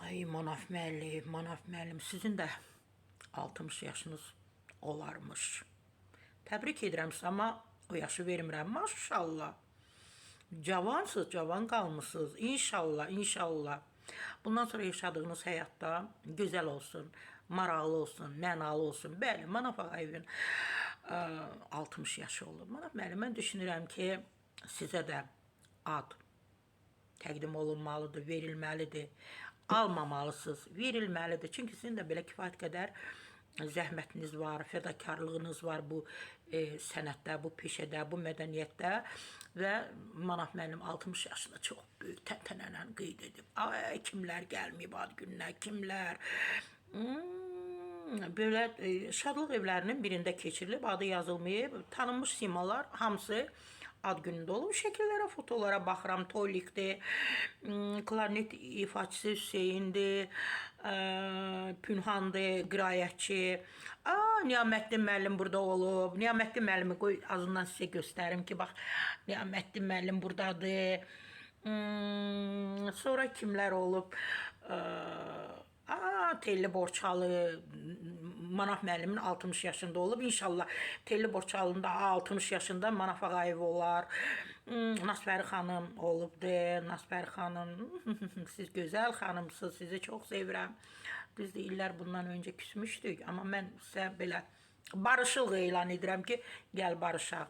Ay Manaf müəllim, sizin də 60 yaşınız olarmış. Təbrik edirəm sizə, amma o yaşı vermirəm. Maşallah. Cavansız, cavan qalmısınız. İnşallah, inşallah. Bundan sonra yaşadığınız həyatda gözəl olsun, maraqlı olsun, mənalı olsun. Bəli, Manaf Ağayevin 60 yaşı olub. Manaf müəllim, mən düşünürəm ki, sizə də ad təqdim olunmalıdır, verilməlidir. Almamalısınız, verilməlidir. Çünki sizin də belə kifayət qədər zəhmətiniz var, fədakarlığınız var bu sənətdə, bu peşədə, bu mədəniyyətdə və Manaf müəllim 60 yaşında çox böyük təntənələ qeyd edib. Ay, kimlər gəlməyib ad gününə, kimlər? Belə şadlıq evlərinin birində keçirilib, adı yazılmayıb, tanınmış simalar hamısı ad günündə olub. Şəkillərə, fotolara baxıram. Tolikdir, klarnet ifaçısı Hüseyndir, Pünhandır, qirayətçi. Niyamətdin müəllim burada olub. Niyamətdin müəllimi qoy azından sizə göstərim ki, bax, Niyamətdin müəllim buradadır. Sonra kimlər olub? Telli Borçalı, Manaf müəllimin 60 yaşında olub. İnşallah Telli Borçalının da 60 yaşında Manaf Ağayev olar. Nasbəri xanım olubdur. Nasbəri xanım, siz gözəl xanımsınız, sizi çox sevirəm. Düzdür, illər bundan öncə küsmüşdük, amma mən sizə belə barışıq elan edirəm ki, gəl barışaq.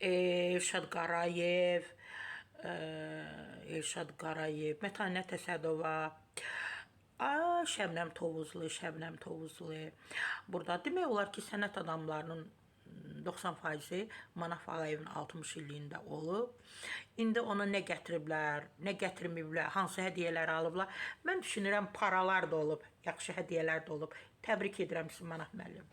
Elşad Qarayev, Mətanət Əsədova, Şəbnəm Tovuzlu. Burada demək olar ki, sənət adamlarının 90%-i Manaf Ağayevin 60 illiyində olub. İndi ona nə gətiriblər, nə gətirməyiblər, hansı hədiyyələr alıblar. Mən düşünürəm, paralar da olub, yaxşı hədiyyələr də olub. Təbrik edirəm sizi, Manaf müəllim.